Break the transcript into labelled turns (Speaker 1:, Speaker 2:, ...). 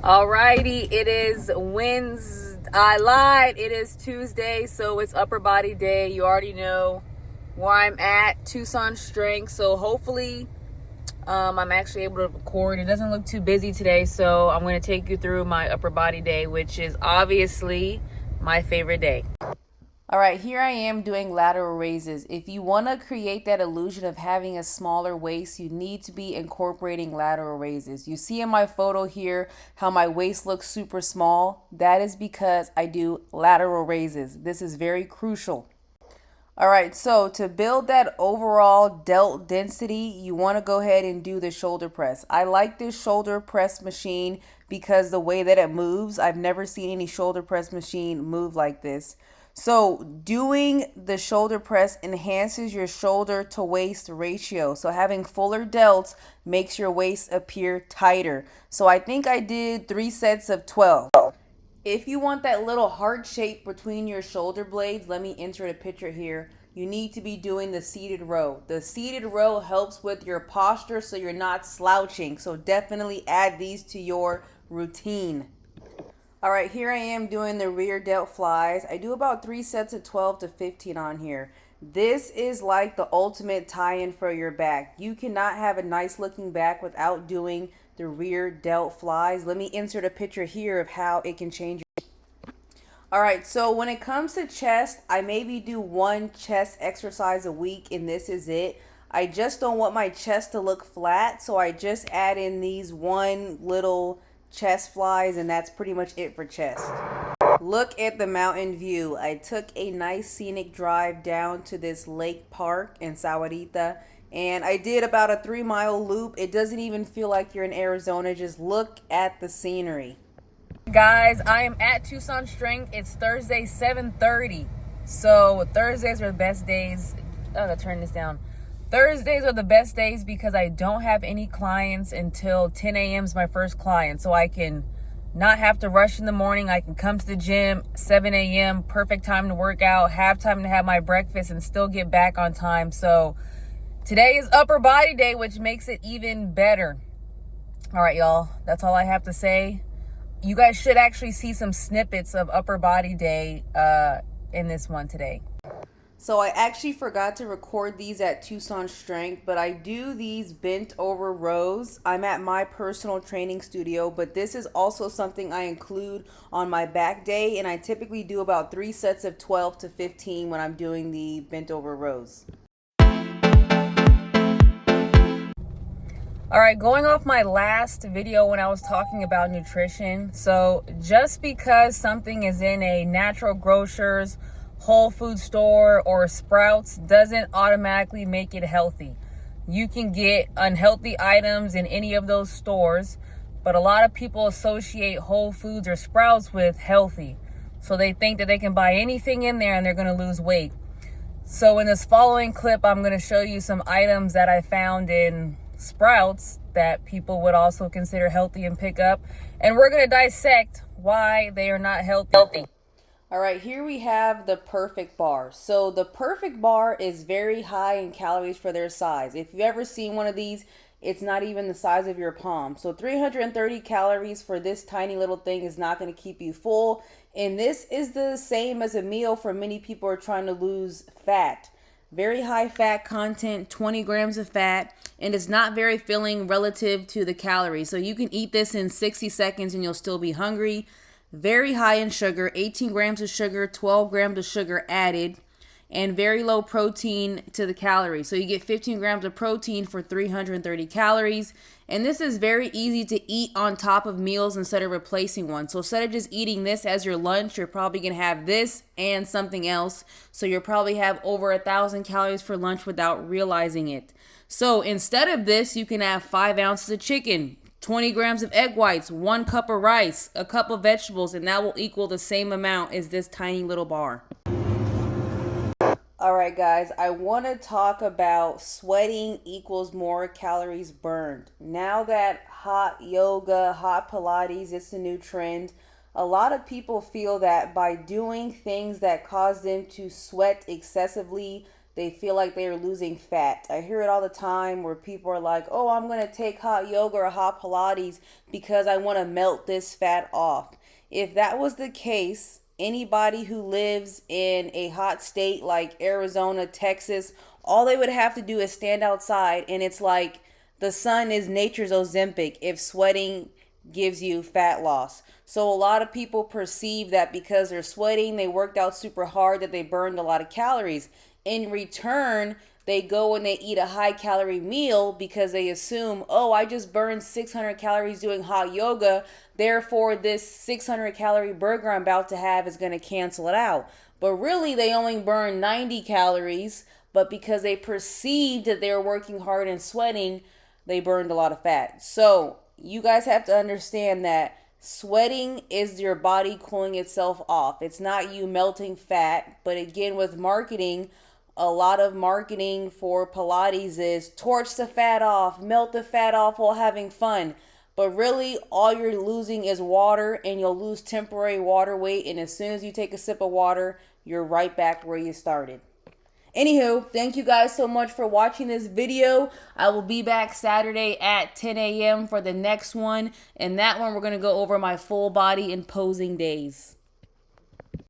Speaker 1: Alrighty, it is Wednesday. I lied. It is Tuesday, so it's upper body day. You already know where I'm at, Tucson Strength. So hopefully, I'm actually able to record. It doesn't look too busy today, so I'm going to take you through my upper body day, which is obviously my favorite day. All right, here I am doing lateral raises. If you want to create that illusion of having a smaller waist, you need to be incorporating lateral raises. You see in my photo here how my waist looks super small. That is because I do lateral raises. This is very crucial. All right, so to build that overall delt density, you want to go ahead and do the shoulder press. I like this shoulder press machine because the way that it moves, I've never seen any shoulder press machine move like this. So doing the shoulder press enhances your shoulder to waist ratio. So having fuller delts makes your waist appear tighter. So I think I did 3 sets of 12. If you want that little heart shape between your shoulder blades, let me insert a picture here. You need to be doing the seated row. The seated row helps with your posture so you're not slouching. So definitely add these to your routine. All right, here I am doing the rear delt flies. I do about 3 sets of 12 to 15 on here. This is like the ultimate tie-in for your back. You cannot have a nice looking back without doing the rear delt flies. Let me insert a picture here of how it can change. All right, so when it comes to chest, I maybe do 1 chest exercise a week, and this is it. I just don't want my chest to look flat, so I just add in these 1 little chest flies, and that's pretty much it for chest. Look at the mountain view. I took a nice scenic drive down to this lake park in Sahuarita, and I did about a 3-mile loop. It doesn't even feel like you're in Arizona. Just look at the scenery. Guys, I am at Tucson Strength. It's Thursday, 7:30. So Thursdays are the best days. Oh, I gotta turn this down. Thursdays are the best days because I don't have any clients until 10 a.m. is my first client. So I can not have to rush in the morning. I can come to the gym 7 a.m. Perfect time to work out, have time to have my breakfast, and still get back on time. So today is upper body day, which makes it even better. All right, y'all. That's all I have to say. You guys should actually see some snippets of upper body day in this one today. So I actually forgot to record these at Tucson Strength, but I do these bent over rows. I'm at my personal training studio, but this is also something I include on my back day, and I typically do about 3 sets of 12 to 15 when I'm doing the bent over rows. All right, going off my last video when I was talking about nutrition. So just because something is in a natural grocers, Whole Food store, or Sprouts doesn't automatically make it healthy. You can get unhealthy items in any of those stores, but a lot of people associate Whole Foods or Sprouts with healthy. So they think that they can buy anything in there and they're going to lose weight. So in this following clip, I'm going to show you some items that I found in Sprouts that people would also consider healthy and pick up. And we're going to dissect why they are not healthy. All right, here we have the Perfect Bar. So the Perfect Bar is very high in calories for their size. If you've ever seen one of these, it's not even the size of your palm. So 330 calories for this tiny little thing is not going to keep you full. And this is the same as a meal for many people who are trying to lose fat. Very high fat content, 20 grams of fat, and it's not very filling relative to the calories. So you can eat this in 60 seconds and you'll still be hungry. Very high in sugar, 18 grams of sugar, 12 grams of sugar added, and very low protein to the calories. So you get 15 grams of protein for 330 calories. And this is very easy to eat on top of meals instead of replacing one. So instead of just eating this as your lunch, you're probably going to have this and something else. So you'll probably have over 1,000 calories for lunch without realizing it. So instead of this, you can have 5 ounces of chicken, 20 grams of egg whites, 1 cup of rice, a cup of vegetables, and that will equal the same amount as this tiny little bar. All right, guys, I want to talk about sweating equals more calories burned. Now that hot yoga, hot Pilates, it's the new trend, a lot of people feel that by doing things that cause them to sweat excessively,
Speaker 2: they feel like they're losing fat. I hear it all the time where people are like, oh, I'm going to take hot yoga or hot Pilates because I want to melt this fat off. If that was the case, anybody who lives in a hot state like Arizona, Texas, all they would have to do is stand outside, and it's like the sun is nature's Ozempic if sweating gives you fat loss. So a lot of people perceive that because they're sweating, they worked out super hard, that they burned a lot of calories. In return, they go and they eat a high calorie meal because they assume, oh, I just burned 600 calories doing hot yoga. Therefore, this 600 calorie burger I'm about to have is going to cancel it out. But really, they only burned 90 calories. But because they perceived that they were working hard and sweating, they burned a lot of fat. So you guys have to understand that sweating is your body cooling itself off. It's not you melting fat. But again, with marketing, a lot of marketing for Pilates is torch the fat off, melt the fat off while having fun. But really, all you're losing is water, and you'll lose temporary water weight. And as soon as you take a sip of water, you're right back where you started. Anywho, thank you guys so much for watching this video. I will be back Saturday at 10 a.m. for the next one. And that one, we're going to go over my full body and posing days.